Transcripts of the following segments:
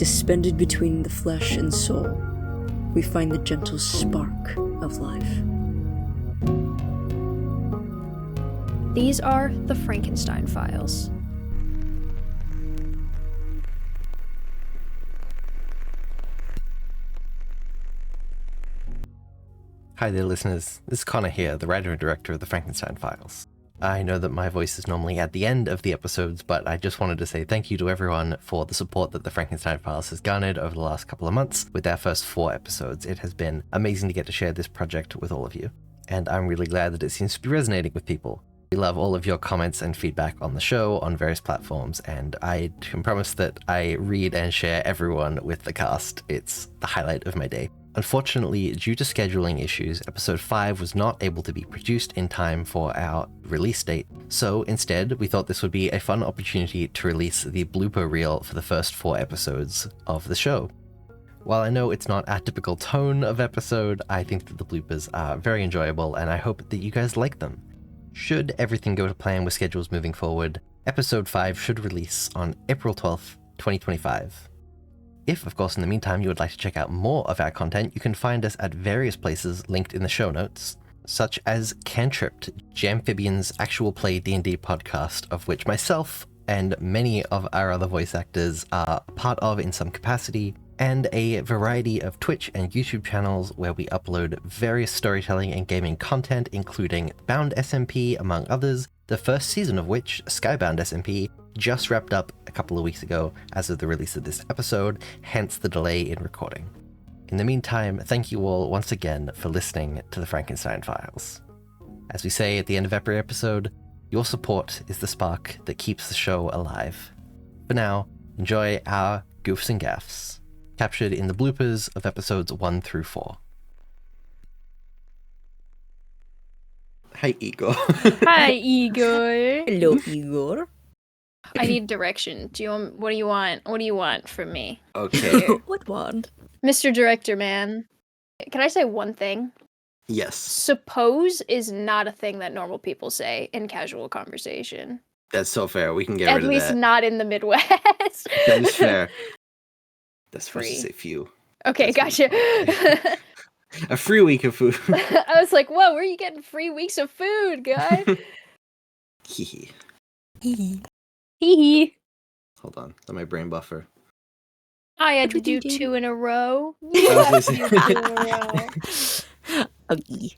Suspended between the flesh and soul, we find the gentle spark of life. These are the Frankenstein Files. Hi there, listeners. This is Connor here, the writer and director of the Frankenstein Files. I know that my voice is normally at the end of the episodes, but I just wanted to say thank you to everyone for the support that the Frankenstein Files has garnered over the last couple of months with our first 4 episodes. It has been amazing to get to share this project with all of you, and I'm really glad that it seems to be resonating with people. We love all of your comments and feedback on the show on various platforms, and I can promise that I read and share everyone with the cast. It's the highlight of my day. Unfortunately, due to scheduling issues, episode 5 was not able to be produced in time for our release date, so instead we thought this would be a fun opportunity to release the blooper reel for the first 4 episodes of the show. While I know it's not our typical tone of episode, I think that the bloopers are very enjoyable and I hope that you guys like them. Should everything go to plan with schedules moving forward, episode 5 should release on April 12th, 2025. If, of course, in the meantime you would like to check out more of our content, you can find us at various places linked in the show notes, such as Cantripped, Jamphibian's actual play D&D podcast, of which myself and many of our other voice actors are a part of in some capacity, and a variety of Twitch and YouTube channels where we upload various storytelling and gaming content, including Bound SMP, among others, the first season of which, Skybound SMP, just wrapped up a couple of weeks ago as of the release of this episode, hence the delay in recording. In the meantime, thank you all once again for listening to the Frankenstein Files. As we say at the end of every episode, your support is the spark that keeps the show alive. For now, enjoy our goofs and gaffs, captured in the bloopers of episodes 1 through 4. Hi, Igor. Hi, Igor. Hello, Igor. I need direction. What do you want? What do you want from me? Okay. What one? Mr. Director Man. Can I say one thing? Yes. Suppose is not a thing that normal people say in casual conversation. That's so fair. We can get At rid of least that. not in the Midwest. That is fair. That's supposed Free. to say few. Okay, That's gotcha. A free week of food. I was like, whoa, where are you getting free weeks of food, guy? Hee Hee. Hee. Hold on. Let my brain buffer. I had to do 2 in a row. I was gonna say- You had to do 2 in a row. Ugly.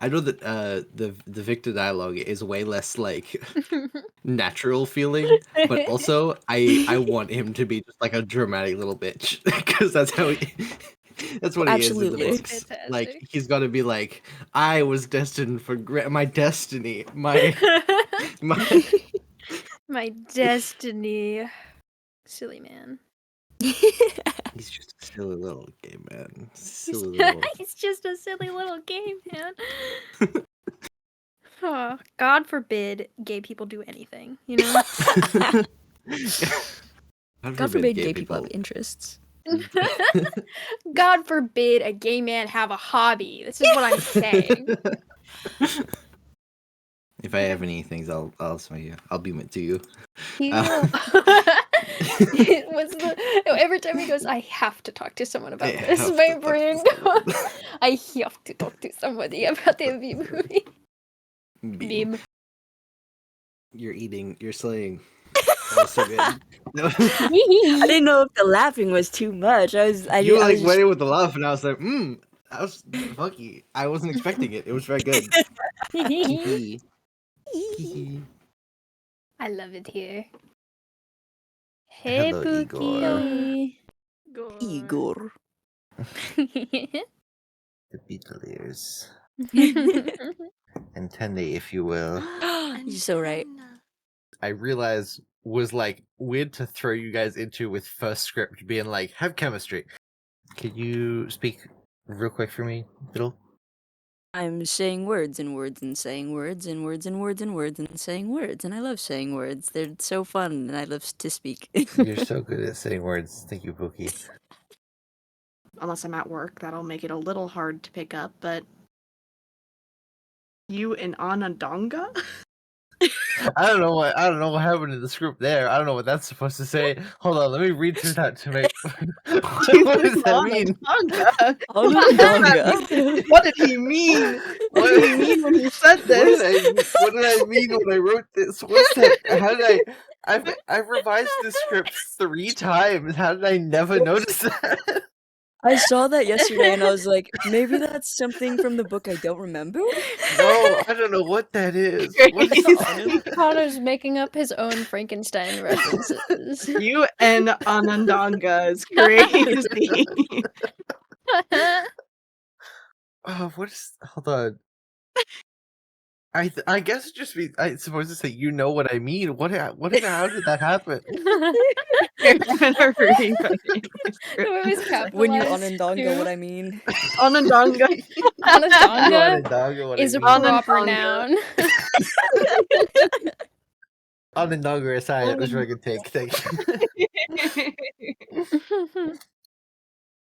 I know that the Victor dialogue is way less like natural feeling, but also I want him to be just like a dramatic little bitch because that's how he. That's what he is in the Absolutely. books. Fantastic. Like he's got to be like, I was destined for my destiny, my. My destiny. Silly man. He's just a silly little gay man. Silly little. He's just a silly little gay man. Oh, God forbid gay people do anything, you know? God forbid gay people have interests. God forbid a gay man have a hobby. This is what I'm saying. If I have any things, I'll show you. I'll beam it to you. Every time he goes, I have to talk to someone about I this. have My to talk to brain someone. goes, I have to talk to somebody about the MV movie. Beam. You're slaying. That was so good. I didn't know if the laughing was too much. You were like waiting with the laugh, and I was like, that was funky. I wasn't expecting it. It was very good. I love it here. Hey, Hello, Pookie. Igor. The Beetleers. And Tendy, if you will. You're so right. I realize was like weird to throw you guys into with first script being like, have chemistry. Could you speak real quick for me, Biddle? I'm saying words and words and saying words and words and words and words and saying words, and I love saying words. They're so fun, and I love to speak. You're so good at saying words. Thank you, Pookie. Unless I'm at work, that'll make it a little hard to pick up, but... You in Onondaga? I don't know what happened in the script there. I don't know what that's supposed to say. Hold on, let me read through that to make. What does that mean? Onondaga. What did he mean? What did he mean when he said What this? did I mean when I wrote this? What's that? How did I've revised this script 3 times. How did I never notice that? I saw that yesterday and I was like, maybe that's something from the book I don't remember? No, I don't know what that is. What is Crazy. Connor's making up his own Frankenstein references. You and Onondaga is crazy. What is? Hold on. I guess it just it's supposed to say you know what I mean. How did that happen? Here, I'm gonna read the It was When you capitalized, Onondaga too. what I mean. Onondaga. Onondaga Onondaga, what is I a mean. proper Onondaga. noun. Onondaga aside, which I could take. Thank you.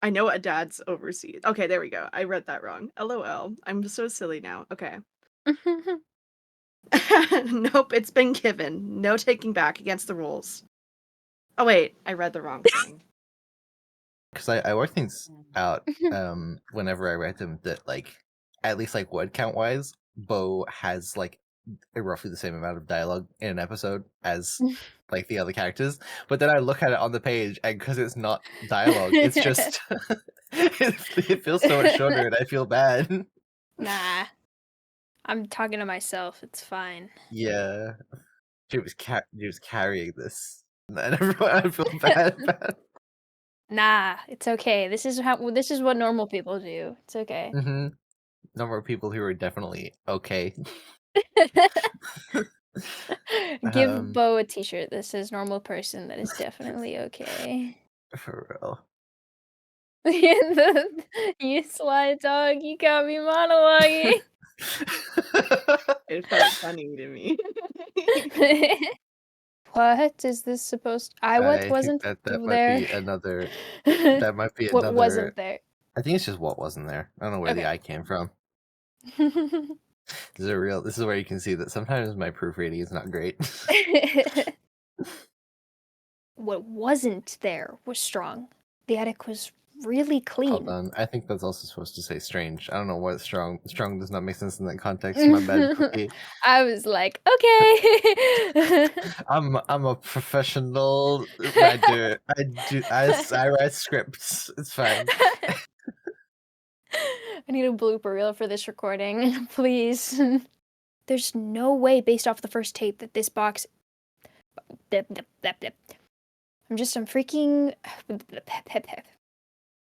I know a dad's overseas. Okay, there we go. I read that wrong. LOL. I'm so silly now. Okay. Nope, it's been given. No taking back against the rules. Oh wait, I read the wrong thing. Because I work things out whenever I write them that like at least like word count wise, Bo has like roughly the same amount of dialogue in an episode as like the other characters. But then I look at it on the page and because it's not dialogue, it's just it feels so much shorter and I feel bad. Nah. I'm talking to myself. It's fine. Yeah. She was carrying this. And everyone I feel bad. Nah, it's okay. This is what normal people do. It's okay. Mm-hmm. Number of people who are definitely okay. Give Bo a t-shirt that says normal person that is definitely okay. For real. You sly dog, you got me monologuing. It felt funny to me. What is this supposed to... I wasn't think that there? might be another. That might be another. What wasn't there? I think it's just what wasn't there. I don't know where the I came from. This is where you can see that sometimes my proofreading is not great. What wasn't there was strong. The attic was really clean. Hold on. I think that's also supposed to say strange. I don't know what strong. Strong does not make sense in that context. My bad. Cookie. I was like, okay. I'm a professional writer. I write scripts. It's fine. I need a blooper reel for this recording, please. There's no way, based off the first tape, that this box... I'm freaking...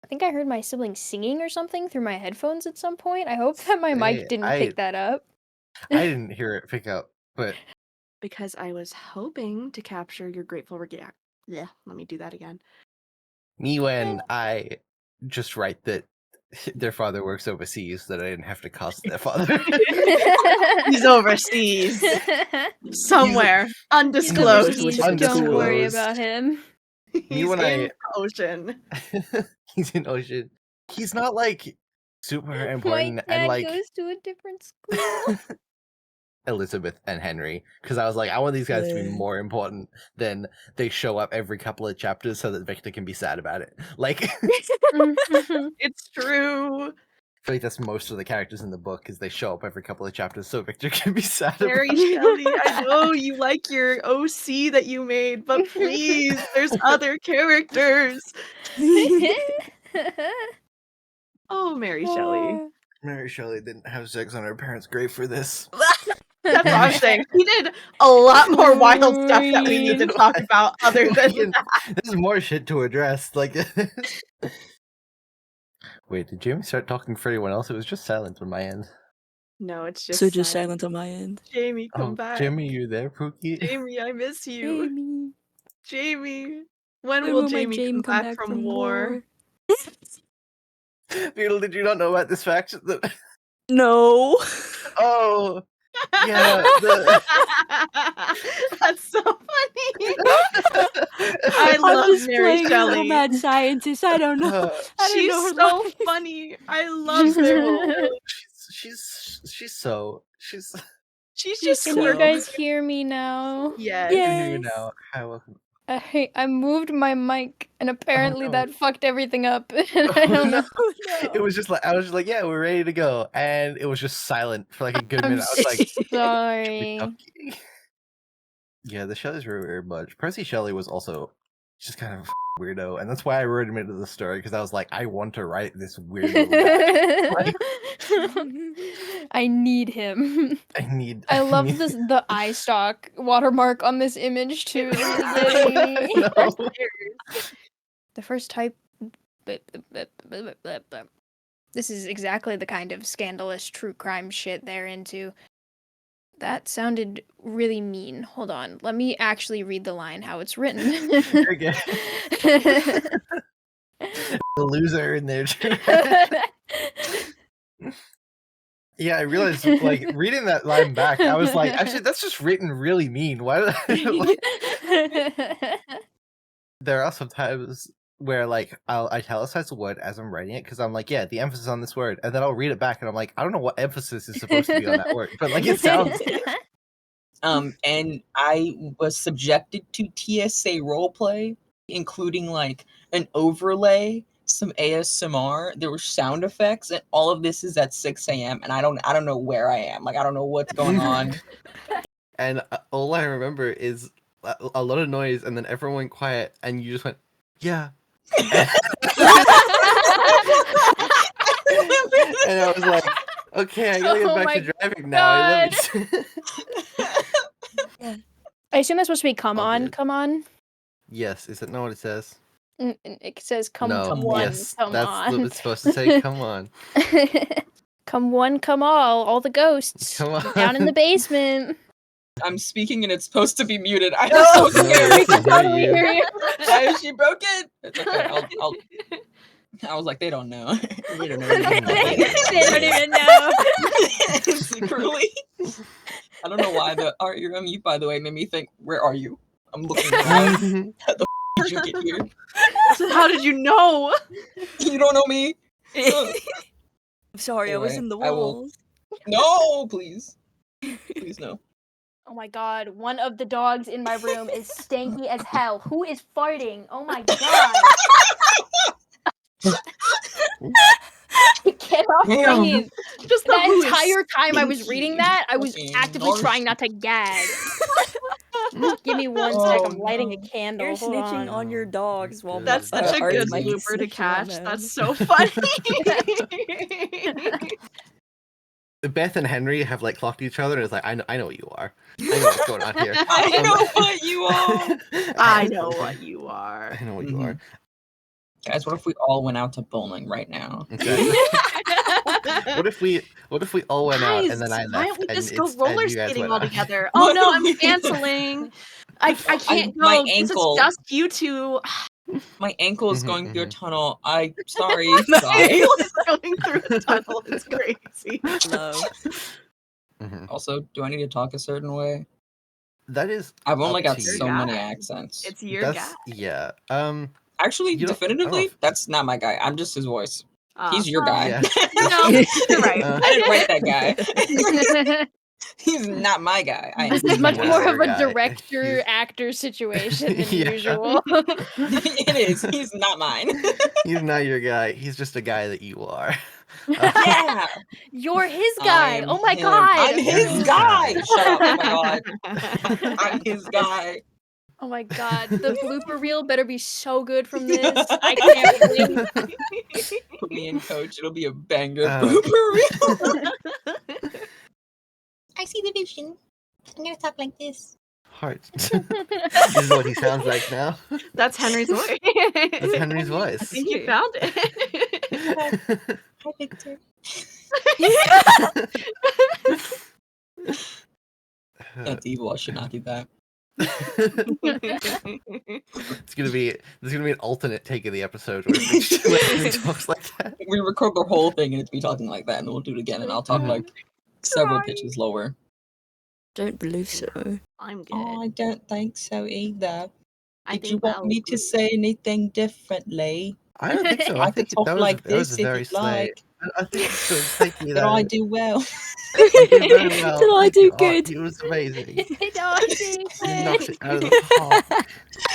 I think I heard my sibling singing or something through my headphones at some point. I hope that my mic didn't pick that up. I didn't hear it pick up, but... Because I was hoping to capture your grateful react. Yeah, let me do that again. Me when I just write that their father works overseas, that I didn't have to cast their father. He's overseas. Somewhere. Undisclosed. Don't worry about him. He's when in Ocean. He's in Ocean. He's not like super important My and dad like goes to a different school. Elizabeth and Henry, because I was like, I want these guys to be more important than they show up every couple of chapters so that Victor can be sad about it. Like, It's true. I feel like that's most of the characters in the book is they show up every couple of chapters so Victor can be sad Mary about it. Shelley, I know you like your OC that you made, but please, there's other characters. Oh, Mary Shelley. Mary Shelley didn't have sex on her parents' grave for this. That's what I'm saying. He did a lot more wild stuff that we need to talk about other than that. There's more shit to address. Like, wait, did Jamie start talking for anyone else? It was just silent on my end. No, it's just So just silent on my end. Jamie, come back. Jamie, you there, Pookie? Jamie, I miss you. Jamie. Jamie. When will Jamie come back from war? Beetle, did you not know about this fact? No. Oh, yeah. That's so funny. I love Mary Shelley. Mad scientist. I don't know. She's so funny. I love her. She's just Can you slow. guys hear me now? Yes. I can hear you now. Hi, welcome. I moved my mic, and apparently no. that fucked everything up. And I don't know. It was just like I was just like, yeah, we're ready to go, and it was just silent for like a good I'm minute. I was like, sorry. yeah, the Shelley's were a weird bunch. Percy Shelley was also just kind of a weirdo, and that's why I wrote him into the story because I was like, I want to write this weird little guy. I need him. I love need- the eye stalk watermark on this image too. No. The first type. This is exactly the kind of scandalous true crime shit they're into. That sounded really mean. Hold on. Let me actually read the line how it's written. Okay. The loser in there. Yeah, I realized like reading that line back, I was like, actually, that's just written really mean. Why? There are some times where like I'll italicize a word as I'm writing it because I'm like, yeah, the emphasis on this word, and then I'll read it back and I'm like, I don't know what emphasis is supposed to be on that word, but like it sounds. And I was subjected to TSA roleplay, including like an overlay, some ASMR, there were sound effects, and all of this is at 6 a.m. and I don't know where I am. Like I don't know what's going on. And all I remember is a lot of noise, and then everyone went quiet, and you just went, yeah. And I was like, okay, I gotta get back to driving now. I assume that's supposed to be come Oh, on, good. come on. Yes, is that not what it says? It says come No, one, yes, come that's on. what it's supposed to say. Come on, Come one, come all the ghosts come on. down in the basement. I'm speaking and it's supposed to be muted. I'm No, so No, scared. we can totally hear you. hear you. Why is she broken? It's okay. I'll I was like, they don't know. They don't know. They don't even know. Secretly. I don't know why the art you're on mute, by the way, made me think, where are you? I'm looking around. How the did you get here? How did you know? You don't know me? I'm sorry, I was Anyway, in the I will- walls. No, please. Please no. Oh my god, one of the dogs in my room is stanky as hell. Who is farting? Oh my god. I cannot Damn. breathe. Just the That who is entire time I was stinky. reading that, I was Fucking actively nasty. trying not to gag. Give me one Oh, sec, I'm lighting a no. candle. You're Hold snitching on your dogs while That's That's such a Art's good might be blooper to snitching on catch. them. That's so funny. Beth and Henry have like clocked each other, and it's like, I know what you are. I know what's going on here. I know what you are. I know what you are. I know what you are. Guys, what if we all went out to bowling right now? Okay. What if we all went out Guys, and then I left? why don't we and just go it's- roller and you guys skating went all out? together? Oh no, I'm canceling. I can't go. my This is ankle. just you two. My ankle is Mhm, going through a mhm. tunnel. I'm sorry. My Bye. ankle is going through a tunnel. It's crazy. Love. Mhm. Also, do I need to talk a certain way? That is. I've only up got to so you. many guy. accents. It's your That's guy. yeah. Actually, you don't- I don't know definitively, if- that's not my guy. I'm just his voice. Aw, He's your well, guy. Yeah. No, you're right. Uh, I didn't write that guy. He's not my guy. I This am is much not more your of a guy. director-actor situation than Yeah. usual. It is. He's not mine. He's not your guy. He's just a guy that you are. Yeah. You're his guy. I'm Oh my him. god. I'm his his guy. guy. Shut up. Oh my god. I'm his guy. Oh my god. The blooper reel better be so good from this. I can't wait. Put me in, coach. It'll be a banger. Uh, Blooper reel. I see the vision. I'm gonna talk like this. Heart. This is what he sounds like now. That's Henry's voice. That's Henry's I voice. think you found it. Hi, Victor. That's evil. I should not do that. It's gonna be an alternate take of the episode where he talks like that. We record the whole thing and it's me talking like that, and then we'll do it again, and I'll talk Mhm. like several pitches lower. Don't believe so. I'm good. Oh, I don't think so either. I Did think you want Val me to agrees. say anything differently? I don't think so. I I think could talk that was like that was this a if very you'd slight. like. I think it's good. Thank you. Did I do well? You did very well. Did I Thank do you. good? It was amazing. Did I do You knocked good? it out of the park.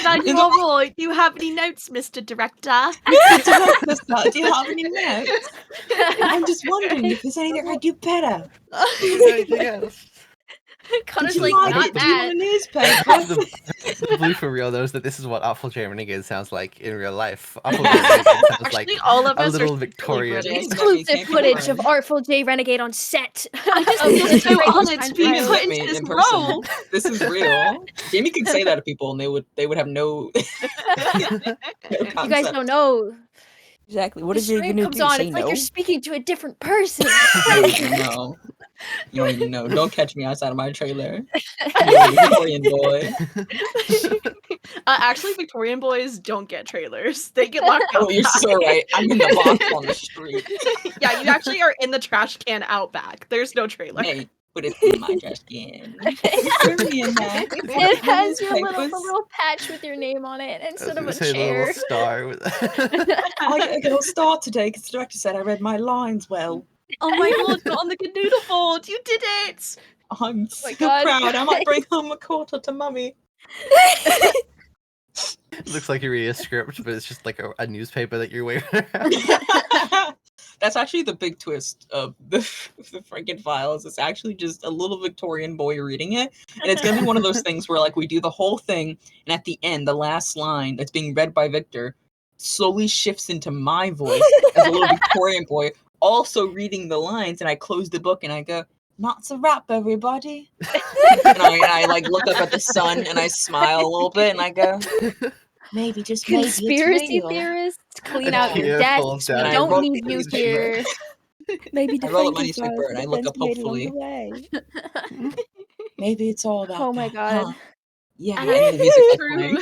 Now you all right. Do you have any notes, Mr. Director? Mr. Director, sir, do you have any notes? I'm just wondering if there's anything I do better. Is there anything else? Connor's This like, is- I not hope Do you want that. a newspaper? The Blooper reel knows that this is what Apple Jam Renegade sounds like in real life. Apple Jam Renegade sounds like Actually, all of a us little are Victorian. British. Exclusive footage of Artful J Renegade on set. I just of feel the so honored Frankenstein to be Files. put Me into this in person. role. This is real. Jamie could say that to people, and they would have no. You guys don't know. Exactly. What The is you screen gonna comes do? on. Say It's like no? you're speaking to a different person. You don't even know. You don't even know. Don't catch me outside of my trailer. I'm a Victorian boy. Actually, Victorian boys don't get trailers. They get locked out. Oh, you're so right. I'm in the box on the street. Yeah, you actually are in the trash can out back. There's no trailer. Hey, put it in my trash can. Throw me in there. It has your Newspapers. little patch with your name on it I was instead of gonna a say the chair. little star with I get a little star today because the director said I read my lines well. Oh my god, got on the canoodle board. You did it. I'm my so God, proud. I might bring guys. home a quarter to mummy. looks like you're reading a script, but it's just like a newspaper that you're waving around. That's actually the big twist of the Frankenstein Files. It's actually just a little Victorian boy reading it, and it's gonna be one of those things where like we do the whole thing, and at the end, the last line that's being read by Victor slowly shifts into my voice as a little Victorian boy, also reading the lines, and I close the book and I go, "That's a wrap, everybody." And I like look up at the sun and I smile a little bit and I go, maybe just maybe it's Conspiracy real. theorists, clean A out your tear falls desks. We down your don't need face. you here. Maybe the I roll up my Frankenstein newspaper and I look up hopefully. Maybe it's all about Oh my that, god. huh? Yeah, And and the music the is true, playing.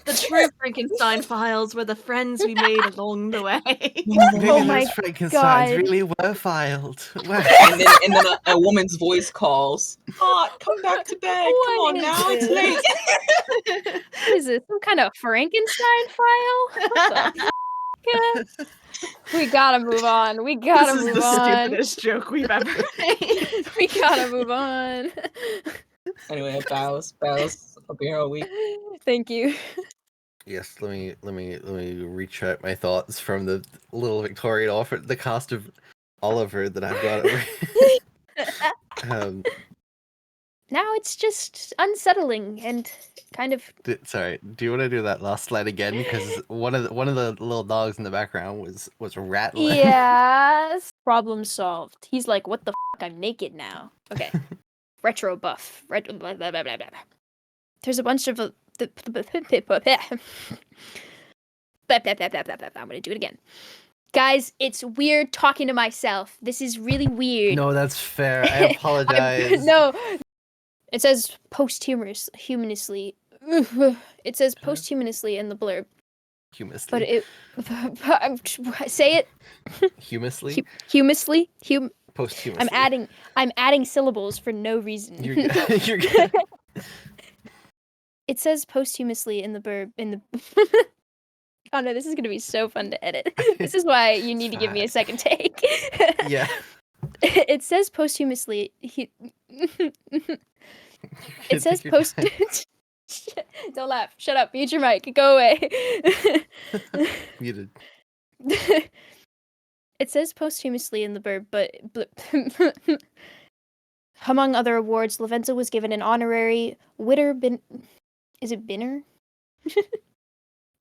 the true Frankenstein Files were the friends we made along the way. Maybe Oh my those Frankensteins God. really were filed. Wow. And then a woman's voice calls, "Hot, come back to bed. Come What on is now, it's this? late." What is this? Some kind of Frankenstein file? What the f- We gotta move on. We gotta This is move the on. stupidest joke we've ever made. We gotta move on. Anyway, bows. I'll be here all week. Thank you. Yes, let me retract my thoughts from the little Victorian offer, the cast of Oliver that I've got over. Now it's just unsettling and kind of. Sorry, do you want to do that last line again? Because one of the little dogs in the background was rattling. Yes. Problem solved. He's like, what the f? I'm naked now. Okay. Retro buff. Blah, blah, blah, blah, blah. There's a bunch of. I'm gonna do it again. Guys, it's weird talking to myself. This is really weird. No, that's fair. I apologize. No. It says posthumously. It says posthumously in the blurb, Humously. but it. Say it. Humously. Humously. Posthumously. I'm adding syllables for no reason. You're good. You're good. It says posthumously in the verb in the. Oh no, this is gonna be so fun to edit. This is why you need to give me a second take. Yeah. It says posthumously. It says Take your post. time. Don't laugh. Shut up. Mute your mic. Go away. Muted. It says posthumously in the verb, but among other awards, Lavenza was given an honorary Is it Binner?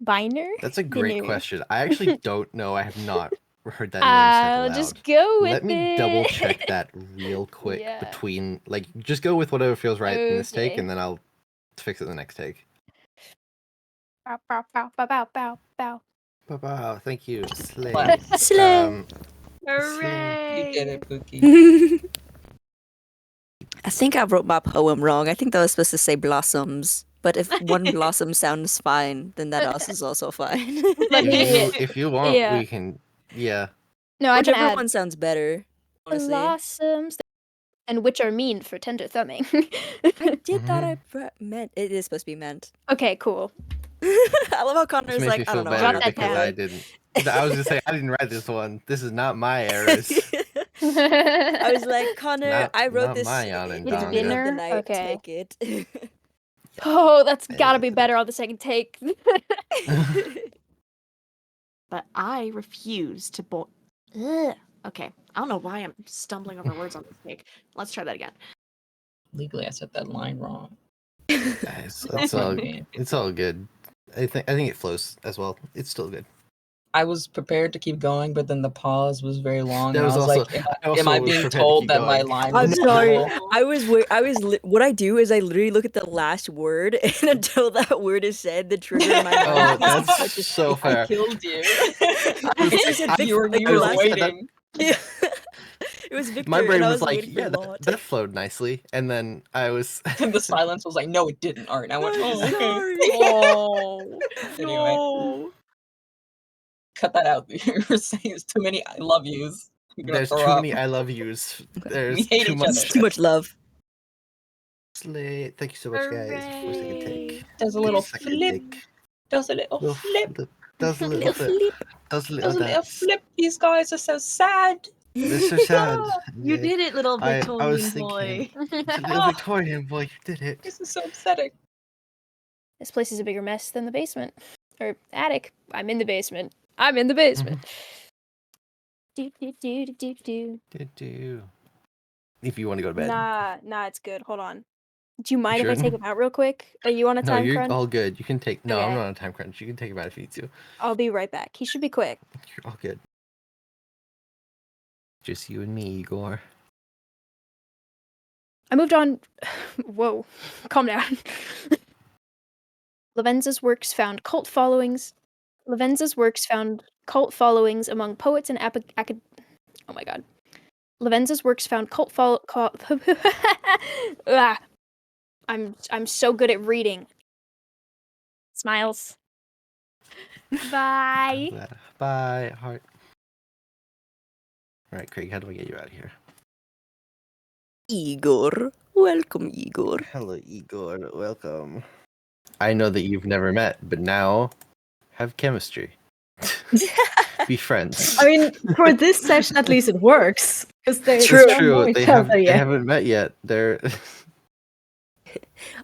Biner? That's a great Binner. question. I actually don't know. I have not heard that name said aloud. Just go with Let me it. double check that real quick Yeah. between just go with whatever feels right in this take Okay. and then I'll fix it in the next take. Bow, bow, bow, bow, bow, bow, bow. Wow, thank you. Slay. Clap. Slay. Hooray! You get it, Pookie. I think I wrote my poem wrong. I think that was supposed to say blossoms. But if one blossom sounds fine, then that else is also fine. Let me- If you want, Yeah. we can. Yeah. No, I can Whichever add one sounds better. Honestly, blossoms, and which are mean for tender thumbing. I did thought I meant it is supposed to be meant. Okay, cool. I love how This Connor's makes me like, I feel don't know. better Jot that because down. I didn't. I was gonna say I didn't write this one. This is not my errors. I was like, Connor, I wrote not this. my Jan and It's Danga. been of the Dinner? night. Okay. Take it. Oh, that's gotta be better on the second take. But I refuse to Okay, I don't know why I'm stumbling over words on this take. Let's try that again. Legally, I said that line wrong. It's all good. I think it flows as well. It's still good. I was prepared to keep going, but then the pause was very long, That and was I was also- like, I also "Am I was being prepared to told keep that my going. line I'm was sorry. full?" What I do is I literally look at the last word, and until that word is said, the trigger in my mind. Oh, is that's such a- so I fair. killed you. I said Vic- you were like the last- waiting. Yeah. It was Victor, My brain and I was was like, waiting for yeah, Law that flowed nicely, and then I was. And the silence was like, "No, it didn't, Art." And I went, I'm "Oh, okay." sorry. Oh, Anyway. no. Cut that out. You're saying it's too many "I love yous." You're gonna There's throw too up. many I love yous. There's hate too each much. other. It's too much love. Slay. Thank you so much, guys. For a second take. Does a little Second flip. take. Does a little Little flip. flip. Does a little Little flip. flip. Does a little Does a little dance. flip. These guys are so sad. They're so sad. You Yeah. did it, little I Victorian was boy. thinking, it's a little Victorian boy. You did it. This is so upsetting. This place is a bigger mess than the basement. Or attic. I'm in the basement. I'm in the basement. Do, do, do, do, do, Do. If you want to go to bed. Nah, it's good. Hold on. Do you mind if I Sure. take him out real quick? Are you on a No, time you're crunch? all good. You can take. No, I'm Okay. not on a time crunch. You can take him out if you need to. I'll be right back. He should be quick. You're all good. Just you and me, Igor. I moved on. Whoa. Calm down. Lavenza's works found cult followings. Lavenza's works found cult followings among poets and oh my god. Lavenza's works found Ah. I'm so good at reading. Smiles. Bye. Bye, heart. All right, Craig, how do I get you out of here? Igor. Welcome, Igor. Hello, Igor. Welcome. I know that you've never met, but now have chemistry. Be friends. I mean, for this session at least it works. Because they True. don't know each They other yet. haven't met yet. They're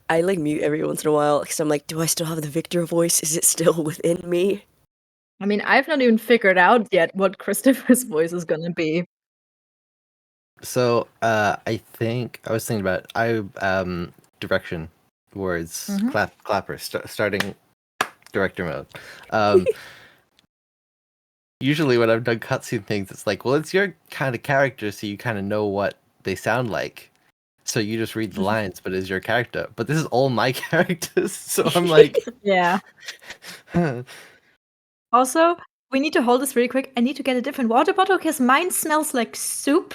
I like mute every once in a while because I'm like, do I still have the Victor voice? Is it still within me? I mean, I've not even figured out yet what Christopher's voice is gonna be. So I think I was thinking about direction words Mhm. clapper starting director mode. Usually when I've done cutscene things, it's like, well, it's your kind of character, so you kind of know what they sound like. So you just read the lines, but it's your character. But this is all my characters, so I'm like, Yeah. Also, we need to hold this really quick. I need to get a different water bottle because mine smells like soup,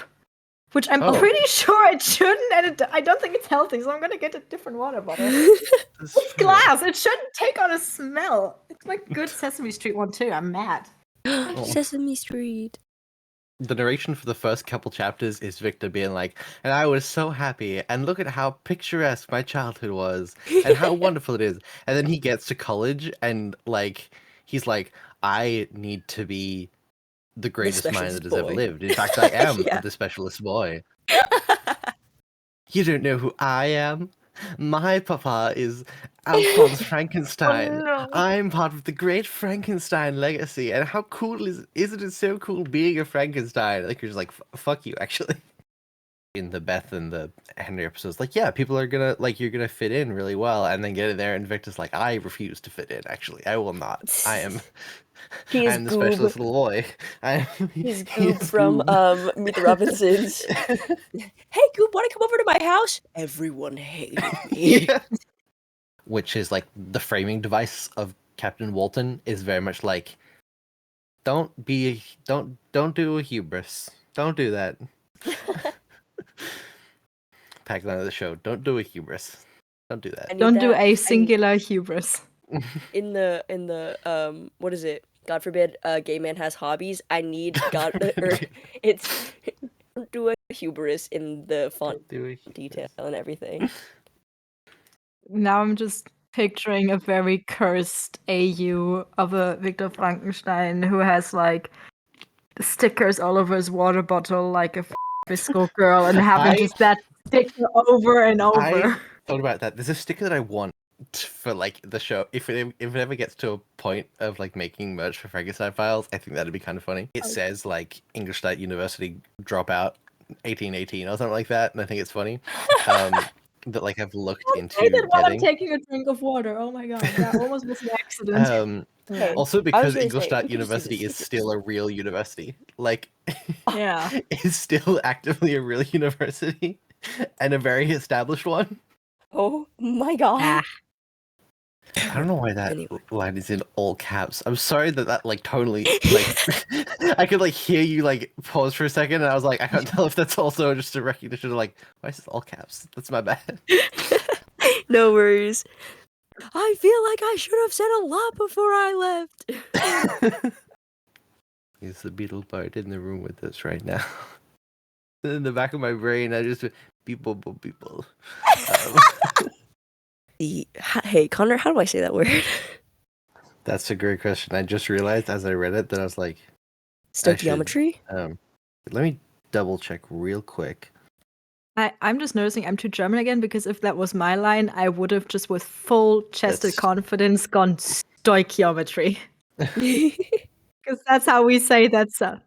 which I'm Oh. pretty sure it shouldn't, and I don't think it's healthy. So I'm gonna get a different water bottle. This- It's glass. It shouldn't take on a smell. It's like good Sesame Street one too. I'm mad. Sesame Street. The narration for the first couple chapters is Victor being like, and I was so happy, and look at how picturesque my childhood was, and how wonderful it is. And then he gets to college, and like, he's like, I need to be the greatest mind specialist that has ever boy. lived. In fact, I am Yeah. the specialist boy. You don't know who I am? My papa is Alphonse Frankenstein. no. I'm part of the great Frankenstein legacy. And how cool isn't it so cool being a Frankenstein? Like, you're just like, fuck you, actually. In the Beth and the Henry episodes, like, yeah, people are gonna, like, you're gonna fit in really well. And then get in there, and Victor's like, I refuse to fit in, actually. I will not. I am. He is I'm the Goob. specialist little boy. He's Goob from Meet the Robinsons. Hey, Goob, want to come over to my house? Everyone hated me. Yeah. Which is like the framing device of Captain Walton is very much like, don't do a hubris. Don't do that. Tagline of the show: don't do a hubris. Don't do that. I need Don't do that. a singular hubris. In the what is it? God forbid a gay man has hobbies. I need God or it's don't do a hubris in the font Don't do a hubris. detail and everything. Now I'm just picturing a very cursed AU of a Victor Frankenstein who has like stickers all over his water bottle, like a Bisco girl, and having just that sticker over and over. I thought about that. There's a sticker that I want for like the show. If it ever gets to a point of like making merch for Frankenstein Files, I think that'd be kind of funny. It says like English State University dropout 1818 or something like that, and I think it's funny. That like I've looked into I did while I'm getting. taking a drink of water. Oh my god, that almost was an accident. Hey, Also, because gonna English say, State we could just do University this. is still a real university. Like, Yeah. it's still actively a real university and a very established one. Oh my god. Ah. I don't know why that Anyway. line is in all caps. I'm sorry that like totally like I could like hear you like pause for a second, and I was like, I can't tell if that's also just a recognition of like, why is this all caps? That's my bad. No worries. I feel like I should have said a lot before I left. Is the Beetle Bard in the room with us right now? In the back of my brain, I just people. Hey, Connor, how do I say that word? That's a great question. I just realized as I read it that I was like, Stoichiometry? let me double check real quick. I'm just noticing I'm too German again, because if that was my line, I would have just with full chested That's- confidence gone stoichiometry. Because that's how we say that stuff.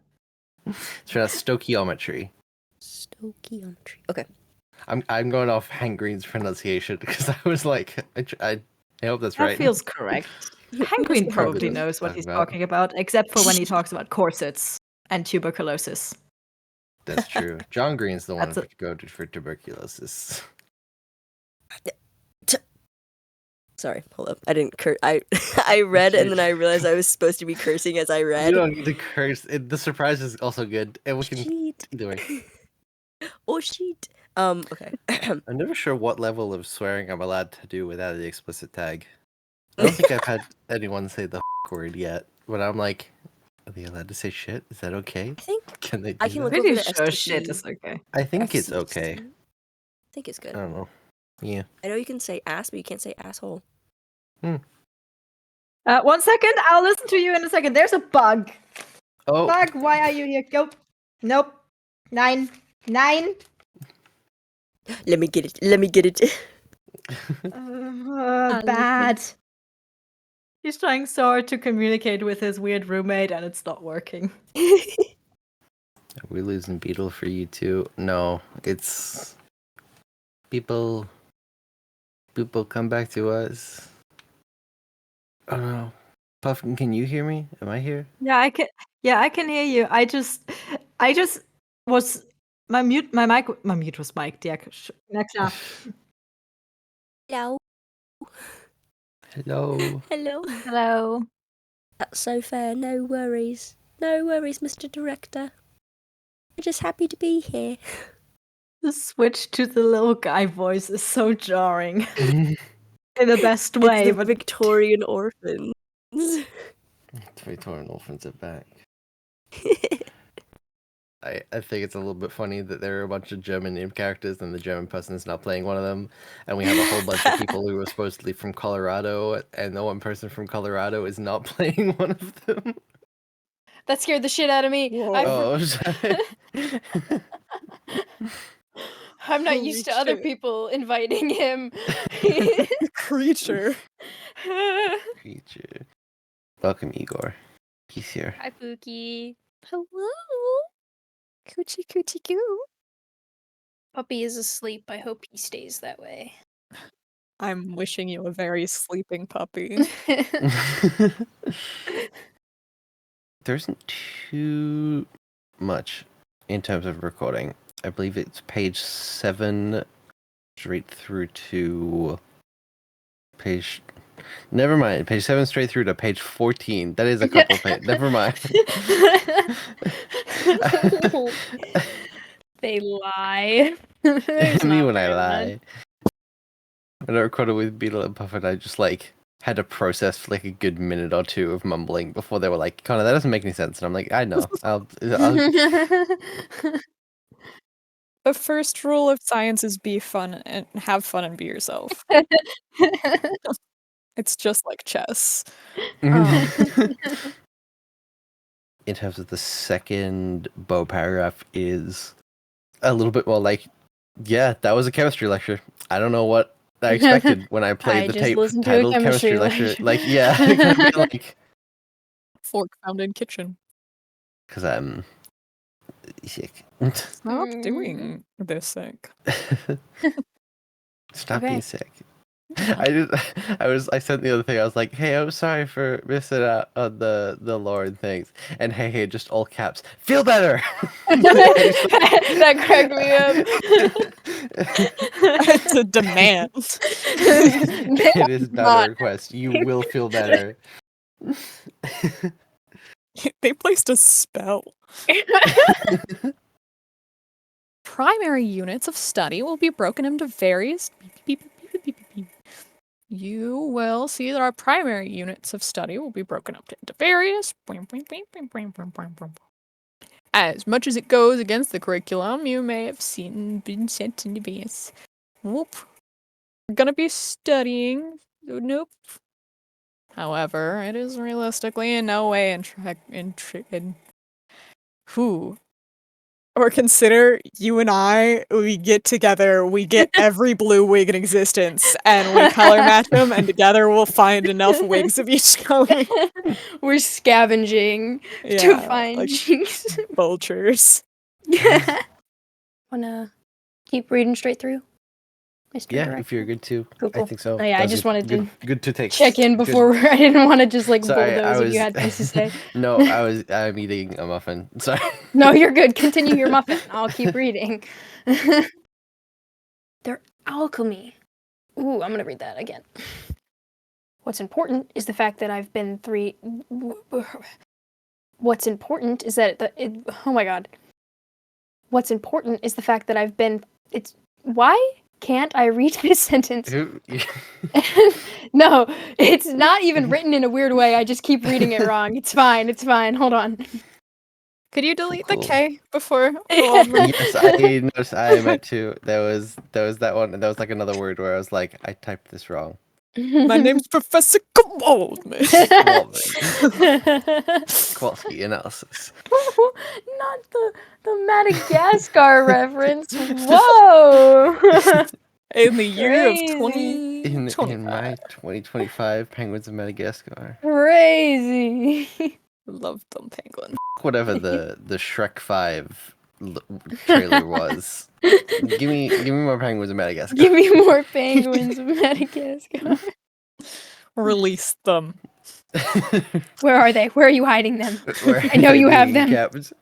It's pronounced stoichiometry. Stoichiometry. Okay. I'm going off Hank Green's pronunciation because I was like, I hope that's That right. feels correct. Hank Green probably knows knows what what he's I'm about. talking about, except for when he talks about corsets and tuberculosis. That's true. John Green's the one That's to go to for tuberculosis. Sorry, hold up. I didn't curse. I read and then I realized I was supposed to be cursing as I read. You don't need to curse. The surprise is also good, and we can Shit. either way. Oh shit. Okay. I'm never sure what level of swearing I'm allowed to do without the explicit tag. I don't think I've had anyone say the word yet, but I'm like, are they allowed to say shit? Is that okay? I think Can they do I can that? look Pretty over the sure STC. shit is okay. I think it's FCC. okay. I think it's good. I don't know. Yeah. I know you can say ass, but you can't say asshole. 1 second, I'll listen to you in a second. There's a bug. Oh, Bug, why are you here? Go. Nope. 9. Let me get it. Let me get it. Bad. He's trying so hard to communicate with his weird roommate, and it's not working. are we losing Beetle for you too? No, it's people come back to us. Oh no. Puffin, can you hear me? Am I here? Yeah, I can. Yeah, I can hear you. I just was my mute was mic'd. Yeah, na klar. Hello. Hello. Hello. Hello. That's so fair. No worries. No worries, Mr. Director. I'm just happy to be here. The switch to the little guy voice is so jarring in the best way. It's the But Victorian orphans. Victorian orphans are back. I think it's a little bit funny that there are a bunch of German name characters and the German person is not playing one of them, and we have a whole bunch of people who are supposedly from Colorado, and the one person from Colorado is not playing one of them. That scared the shit out of me. Oh, sorry. I'm not Holy used to other shit. people inviting him. Creature. Creature. Welcome, Igor. He's here. Hi, Pookie. Hello. Coochie coochie coo. Puppy is asleep. I hope he stays that way. I'm wishing you a very sleeping puppy. There isn't too much in terms of recording. I believe it's page 7 straight through to page... Never mind. Page 7 straight through to page 14. That is a couple pages. Never mind. They lie. It's me when I lie. When I recorded with Beetle and Puffin, I just like had to process for like a good minute or two of mumbling before they were like, Connor, that doesn't make any sense. And I'm like, I know. I'll The first rule of science is be fun and have fun and be yourself. It's just like chess. In terms of the second bow paragraph is a little bit more like, yeah, that was a chemistry lecture. I don't know what I expected when I played I the just tape listened to a titled chemistry chemistry lecture. lecture. Like, yeah, it could have been like, Fork found in kitchen. because I'm sick. Stop doing this thing. Stop Okay. being sick. I sent the other thing. I was like, hey, I'm sorry for missing out on the lore and things. And hey, just all caps. Feel better. That cracked me up. It's a demand. It is not a request. You will feel better. They placed a spell. Primary units of study will be broken into various. You will see that our primary units of study will be broken up into various. As much as it goes against the curriculum, you may have been sent into various. Whoop. We're gonna be studying. Nope. However, it is realistically in no way or consider you and I, we get together, we get every blue wig in existence, and we color match them, and together we'll find enough wigs of each color. We're scavenging to Yeah, find like Jinx. vultures. Wanna keep reading straight through, Mr. Yeah, Director? if you're good too. Cool, I cool. think so. Oh, yeah, I That's just good- wanted to good to take. check in good. before I didn't want to just like Sorry, bulldoze if you had things to say. No, I'm eating a muffin. Sorry. No, you're good. Continue your muffin. I'll keep reading. Their alchemy. Ooh, I'm gonna read that again. What's important is the fact that I've been What's important is that oh my god. What's important is the fact that I've been. Why can't I read this sentence? No, it's not even written in a weird way. I just keep reading it wrong. It's fine. It's fine. Hold on. Could you delete Cool. the K before? Yes, I noticed. I meant to. There was that one, and there was like another word where I was like, I typed this wrong. My name's Professor Waldman. Quality analysis. Not the Madagascar reference. Whoa. In the year of Crazy. In 2025. my 2025 Penguins of Madagascar. Crazy. Love them penguin. Whatever the Shrek 5 trailer was. Give me more Penguins of Madagascar. Give me more penguins of Madagascar. Release them. Where are they? Where are you hiding them? Where I know are you they have being them. kept?